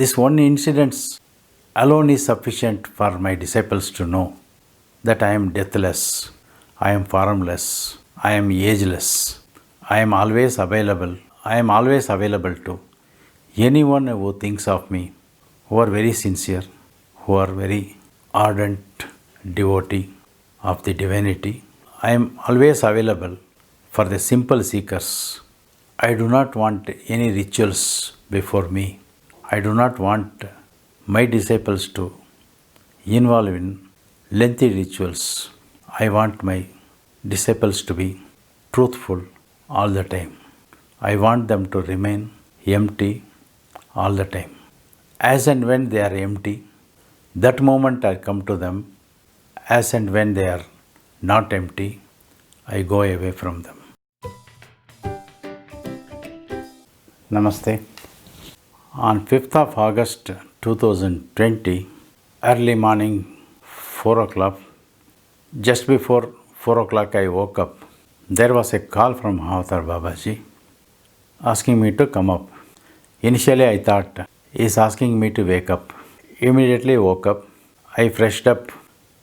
This one incident alone is sufficient for my disciples to know that I am deathless, I am formless, I am ageless, I am always available. I am always available to anyone who thinks of me, who are very sincere, who are very ardent devotee of the divinity. I am always available for the simple seekers. I do not want any rituals before me. I do not want my disciples to involve in lengthy rituals. I want my disciples to be truthful all the time. I want them to remain empty all the time. As and when they are empty, that moment I come to them. As and when they are not empty, I go away from them. Namaste. On 5th of August 2020, early morning 4 o'clock, just before 4 o'clock I woke up. There was a call from Avatar Babaji asking me to come up. Initially I thought he is asking me to wake up. Immediately woke up. I freshed up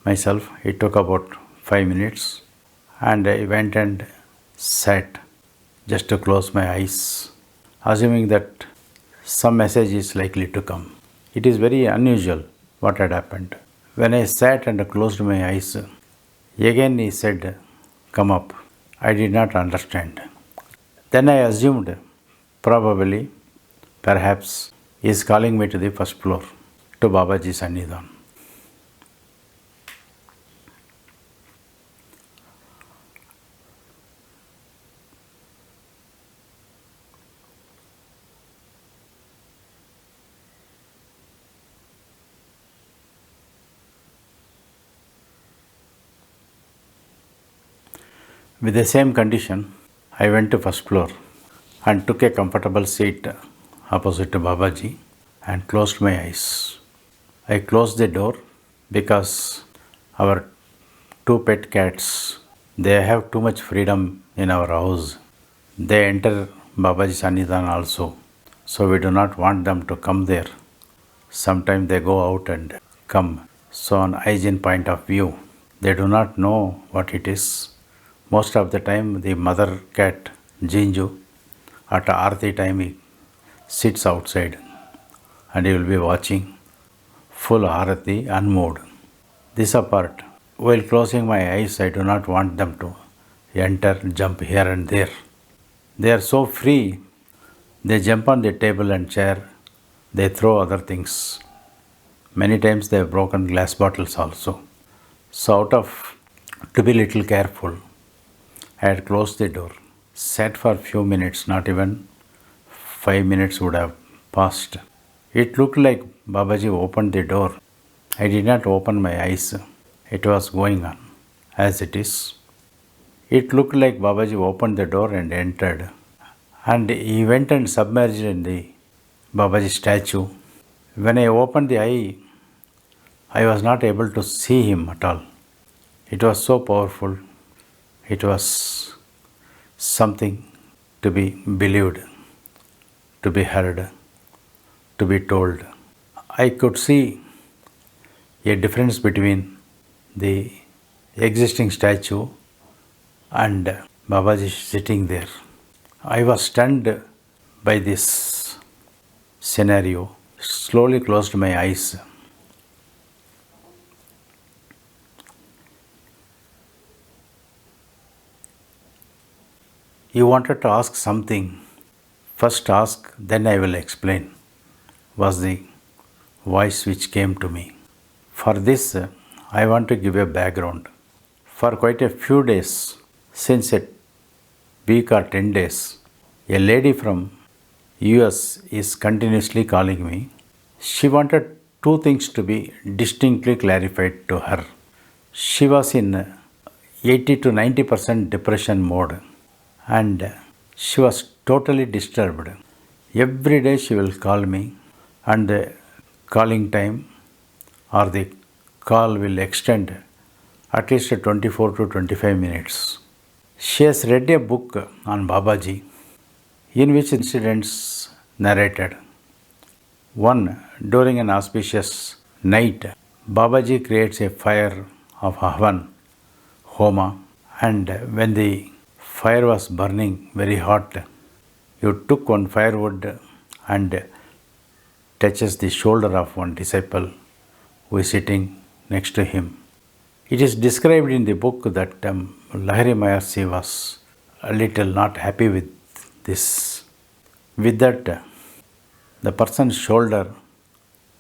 myself. It took about 5 minutes and I went and sat just to close my eyes, assuming that some message is likely to come. It is very unusual what had happened. When I sat and closed my eyes, again he said, "Come up." I did not understand. Then I assumed probably, perhaps, he is calling me to the first floor, to Babaji Sannidhan. With the same condition, I went to first floor and took a comfortable seat opposite to Babaji and closed my eyes. I closed the door because our two pet cats, they have too much freedom in our house. They enter Babaji Sannidhan also, so we do not want them to come there. Sometimes they go out and come. So on hygiene point of view, they do not know what it is. Most of the time, the mother cat, Jinju, at Aarti time, he sits outside and he will be watching full Aarti unmoved. This apart, while closing my eyes, I do not want them to enter, jump here and there. They are so free, they jump on the table and chair, they throw other things. Many times they have broken glass bottles also. So out of, to be little careful, I had closed the door, sat for a few minutes, not even 5 minutes would have passed. It looked like Babaji opened the door. I did not open my eyes. It was going on as it is. It looked like Babaji opened the door and entered. And he went and submerged in the Babaji statue. When I opened the eye, I was not able to see him at all. It was so powerful. It was something to be believed, to be heard, to be told. I could see a difference between the existing statue and Babaji sitting there. I was stunned by this scenario, slowly closed my eyes. You wanted to ask something. First ask, then I will explain, was the voice which came to me. For this, I want to give a background. For quite a few days, since a week or 10 days, a lady from US is continuously calling me. She wanted two things to be distinctly clarified to her. She was in 80 to 90% depression mode and she was totally disturbed. Every day she will call me and the calling time or the call will extend at least 24 to 25 minutes. She has read a book on Babaji in which incidents narrated. During an auspicious night, Babaji creates a fire of Havan, Homa, and when the fire was burning very hot, you took one firewood and touches the shoulder of one disciple who is sitting next to him. It is described in the book that Lahiri Maharshi was a little not happy with this. With that, the person's shoulder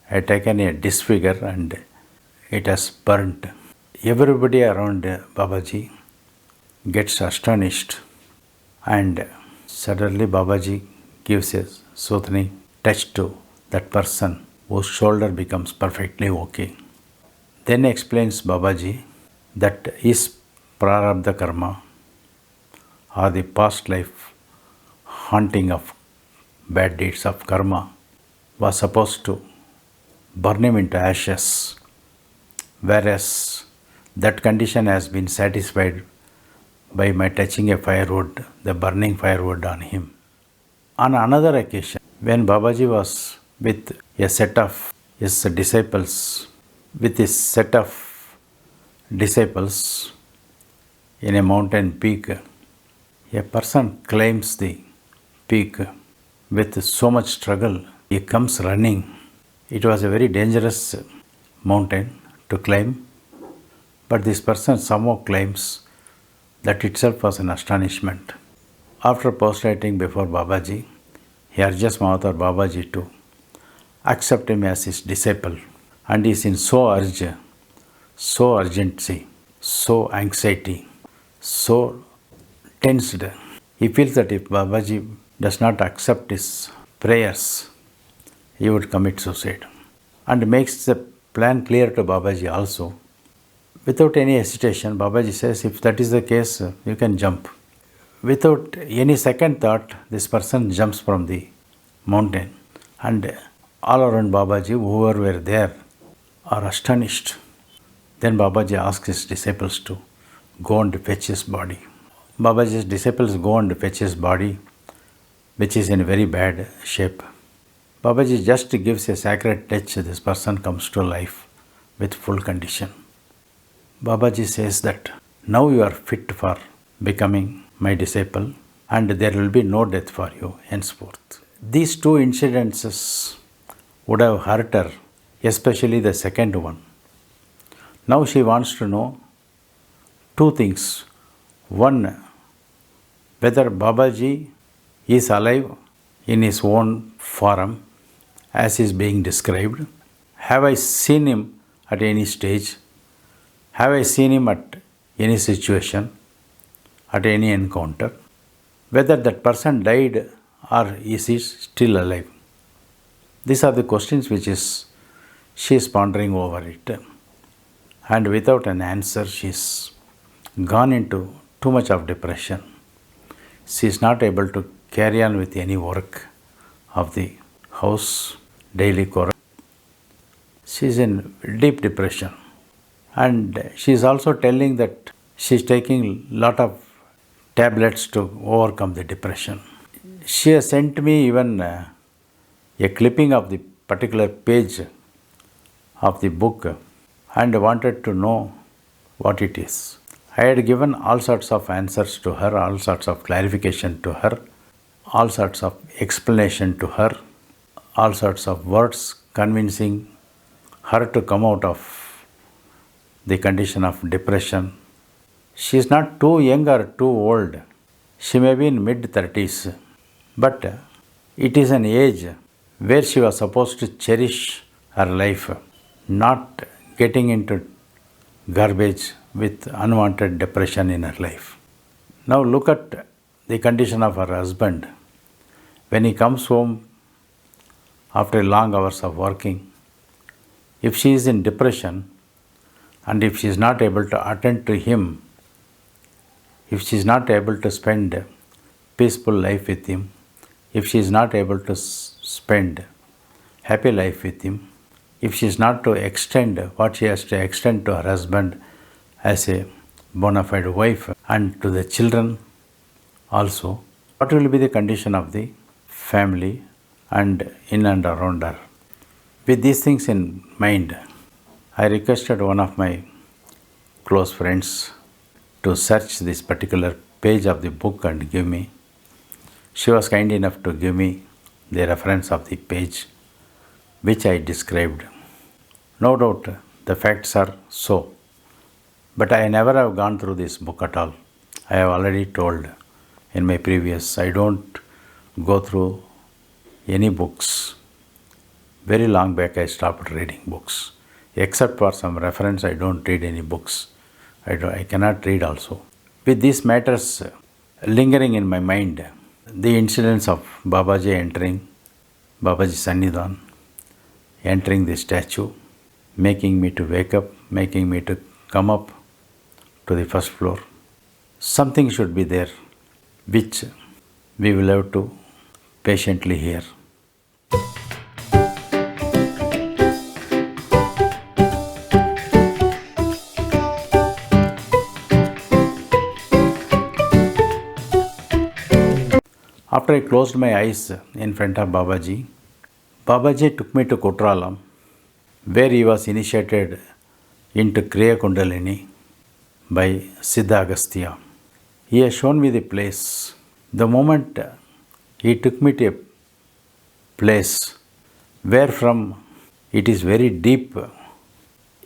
had taken a disfigure and it has burnt. Everybody around Babaji gets astonished, and suddenly Babaji gives a soothing touch to that person whose shoulder becomes perfectly okay. Then explains Babaji that his prarabdha karma or the past life haunting of bad deeds of karma was supposed to burn him into ashes, whereas that condition has been satisfied by my touching a firewood, the burning firewood on him. On another occasion, when Babaji was with a set of his disciples, in a mountain peak, a person climbs the peak with so much struggle. He comes running. It was a very dangerous mountain to climb, but this person somehow climbs. That itself was an astonishment. After prostrating before Babaji, he urges Mahathar Babaji to accept him as his disciple, and he is in so urgency, so anxiety, so tensed. He feels that if Babaji does not accept his prayers, he would commit suicide, and makes the plan clear to Babaji also. Without any hesitation, Babaji says, if that is the case, you can jump. Without any second thought, this person jumps from the mountain, and all around Babaji, whoever were there, are astonished. Then Babaji asks his disciples to go and fetch his body. Babaji's disciples go and fetch his body, which is in very bad shape. Babaji just gives a sacred touch, this person comes to life with full condition. Babaji says that now you are fit for becoming my disciple, and there will be no death for you henceforth. These two incidences would have hurt her, especially the second one. Now she wants to know two things. One, whether Babaji is alive in his own form as is being described. Have I seen him at any stage? Have I seen him at any situation, at any encounter? Whether that person died or is he still alive? These are the questions which she is pondering over it. And without an answer, she is gone into too much of depression. She is not able to carry on with any work of the house, daily chore. She is in deep depression. And she is also telling that she is taking lot of tablets to overcome the depression. She has sent me even a clipping of the particular page of the book and wanted to know what it is. I had given all sorts of answers to her, all sorts of clarification to her, all sorts of explanation to her, all sorts of words convincing her to come out of the condition of depression. She is not too young or too old. She may be in mid-30s, but it is an age where she was supposed to cherish her life, not getting into garbage with unwanted depression in her life. Now look at the condition of her husband. When he comes home after long hours of working, if she is in depression, and if she is not able to attend to him, if she is not able to spend peaceful life with him, if she is not able to spend happy life with him, if she is not to extend what she has to extend to her husband as a bona fide wife and to the children also, what will be the condition of the family and in and around her? With these things in mind, I requested one of my close friends to search this particular page of the book and give me. She was kind enough to give me the reference of the page which I described. No doubt the facts are so, but I never have gone through this book at all. I have already told in my previous, I don't go through any books. Very long back I stopped reading books. Except for some reference, I don't read any books. I cannot read also. With these matters lingering in my mind, the incidents of Babaji entering Babaji Sannidhan, entering the statue, making me to wake up, making me to come up to the first floor. Something should be there which we will have to patiently hear. After I closed my eyes in front of Babaji, Babaji took me to Kutralam, where he was initiated into Kriya Kundalini by Siddha Agastya. He has shown me the place. The moment he took me to a place where from it is very deep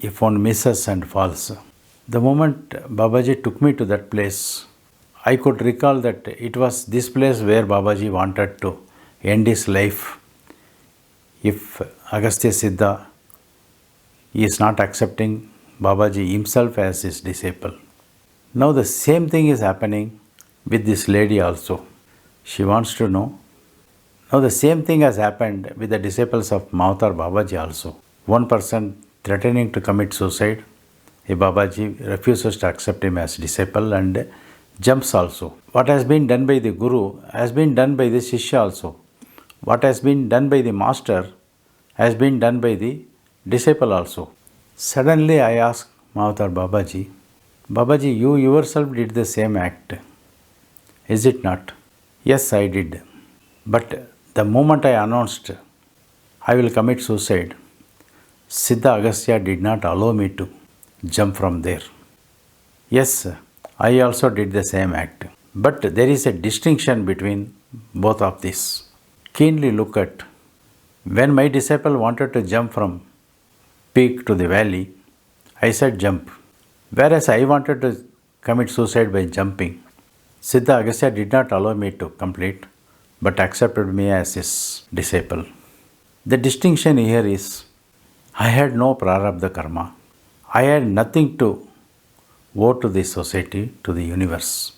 if one misses and falls. The moment Babaji took me to that place, I could recall that it was this place where Babaji wanted to end his life if Agastya Siddha is not accepting Babaji himself as his disciple. Now the same thing is happening with this lady also. She wants to know. Now the same thing has happened with the disciples of Mavatar Babaji also. One person threatening to commit suicide, a Babaji refuses to accept him as disciple and jumps also. What has been done by the Guru has been done by the Shishya also. What has been done by the Master has been done by the disciple also. Suddenly I asked Mavatar Babaji, Babaji, you yourself did the same act. Is it not? Yes, I did. But the moment I announced I will commit suicide, Siddha Agastya did not allow me to jump from there. Yes, I also did the same act. But there is a distinction between both of these. Keenly look at when my disciple wanted to jump from peak to the valley, I said jump. Whereas I wanted to commit suicide by jumping, Siddha Agastya did not allow me to complete but accepted me as his disciple. The distinction here is I had no prarabdha karma. I had nothing to owe to the society, to the universe.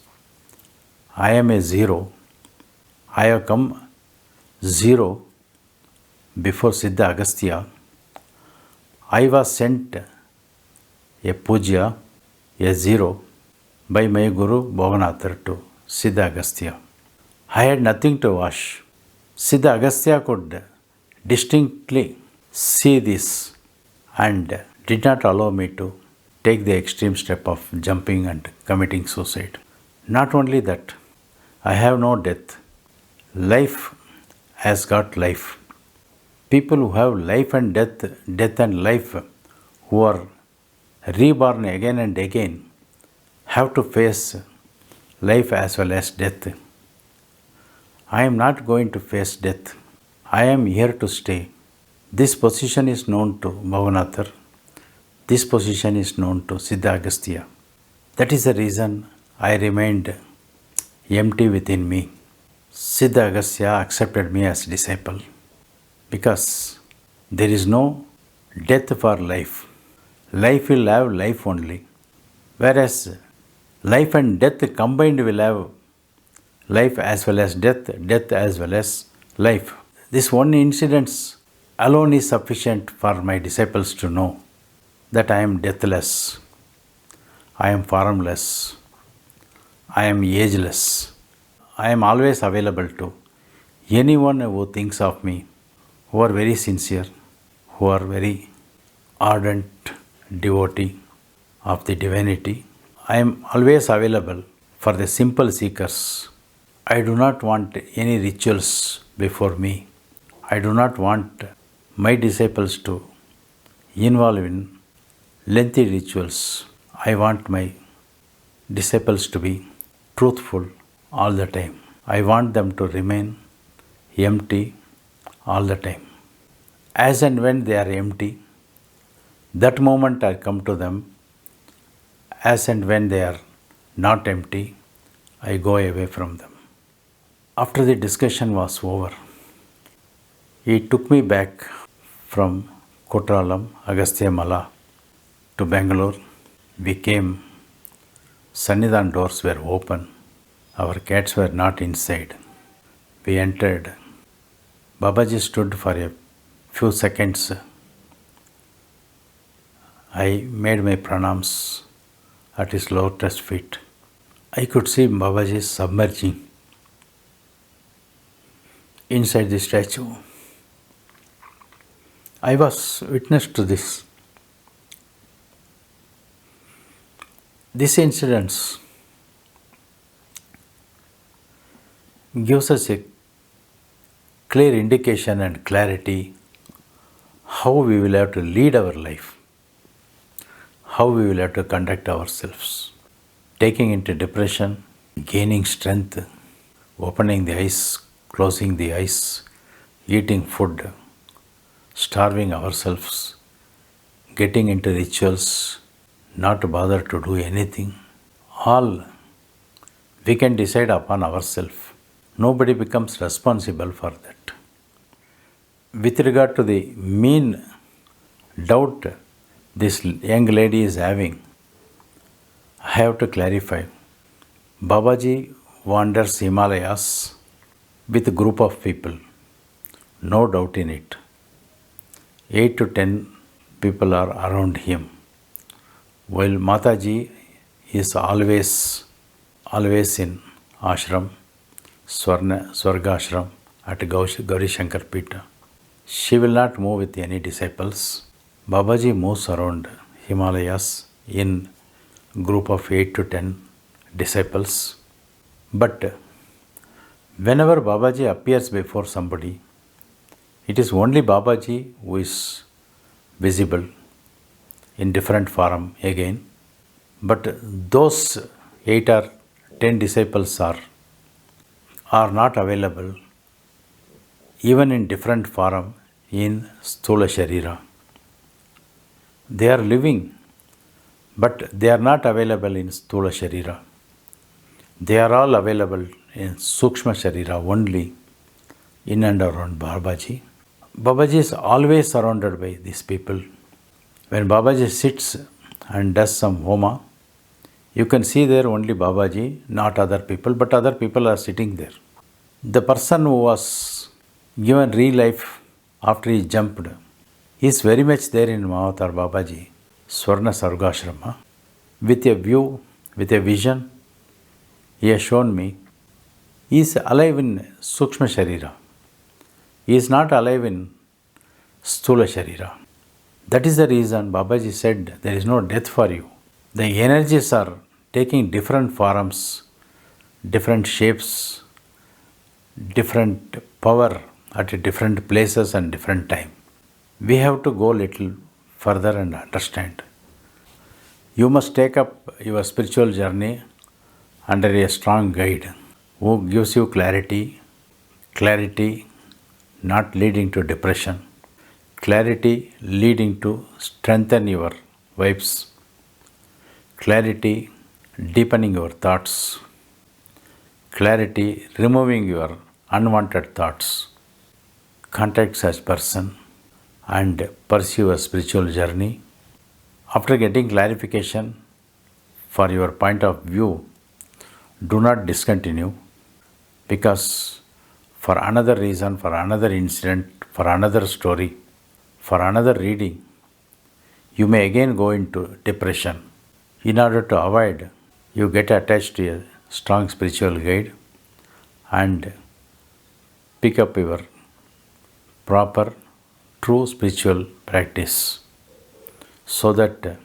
I am a zero. I have come zero before Siddha Agastya. I was sent a puja, a zero, by my Guru Bhavanathar to Siddha Agastya. I had nothing to wash. Siddha Agastya could distinctly see this and did not allow me to take the extreme step of jumping and committing suicide. Not only that, I have no death. Life has got life. People who have life and death, death and life, who are reborn again and again, have to face life as well as death. I am not going to face death. I am here to stay. This position is known to Bhavanathar. This position is known to Siddha Agastya. That is the reason I remained empty within me. Siddha Agastya accepted me as disciple because there is no death for life. Life will have life only. Whereas life and death combined will have life as well as death, death as well as life. This one incident alone is sufficient for my disciples to know that I am deathless, I am formless, I am ageless. I am always available to anyone who thinks of me, who are very sincere, who are very ardent devotee of the divinity. I am always available for the simple seekers. I do not want any rituals before me. I do not want my disciples to involve in lengthy rituals. I want my disciples to be truthful all the time. I want them to remain empty all the time. As and when they are empty, that moment I come to them. As and when they are not empty, I go away from them. After the discussion was over, he took me back from Kutralam, Agastya Mala to Bangalore. We came, Sannidhan doors were open. Our cats were not inside. We entered. Babaji stood for a few seconds. I made my pranams at his lotus feet. I could see Babaji submerging inside the statue. I was witness to this. This incident gives us a clear indication and clarity how we will have to lead our life, how we will have to conduct ourselves. Taking into depression, gaining strength, opening the eyes, closing the eyes, eating food, starving ourselves, getting into rituals, not bother to do anything. All we can decide upon ourselves. Nobody becomes responsible for that. With regard to the mean doubt this young lady is having, I have to clarify. Babaji wanders Himalayas with a group of people, no doubt in it. 8 to 10 people are around him, while Mataji is always in ashram, Swarga ashram at Gauri Shankar Pita. She will not move with any disciples. Babaji moves around Himalayas in group of 8 to 10 disciples. But whenever Babaji appears before somebody, it is only Babaji who is visible in different form again. But those 8 or 10 disciples are not available even in different form in Sthula Sharira. They are living, but they are not available in Sthula Sharira. They are all available in Sukshma Sharira only, in and around Babaji. Babaji is always surrounded by these people. When Babaji sits and does some homa, you can see there only Babaji, not other people, but other people are sitting there. The person who was given re-life after he jumped is very much there in Mahavatar Babaji, Swarna Sargashrama. With a view, with a vision, he has shown me he is alive in Sukshma Sharira. He is not alive in Sthula Sharira. That is the reason Babaji said there is no death for you. The energies are taking different forms, different shapes, different power at different places and different time. We have to go little further and understand. You must take up your spiritual journey under a strong guide who gives you clarity not leading to depression, clarity leading to strengthen your vibes, clarity deepening your thoughts, clarity removing your unwanted thoughts. Contact such person and pursue a spiritual journey. After getting clarification for your point of view, do not discontinue, because for another reason, for another incident, for another story, for another reading, you may again go into depression. In order to avoid, you get attached to a strong spiritual guide and pick up your proper, true spiritual practice, so that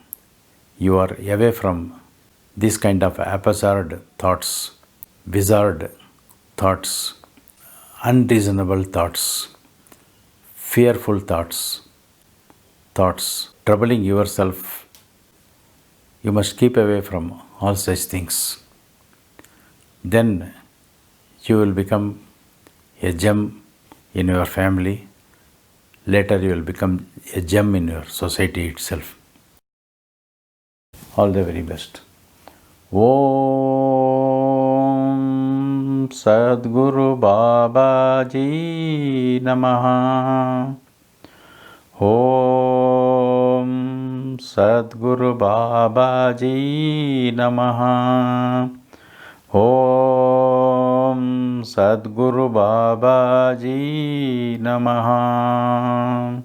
you are away from this kind of haphazard thoughts, bizarre thoughts, unreasonable thoughts, fearful thoughts troubling yourself. You must keep away from all such things. Then you will become a gem in your family. Later you will become a gem in your society itself. All the very best. Om Sadguru Babaji Namaha. Om Sadguru Babaji Namaha. Om Sadguru Babaji Namaha.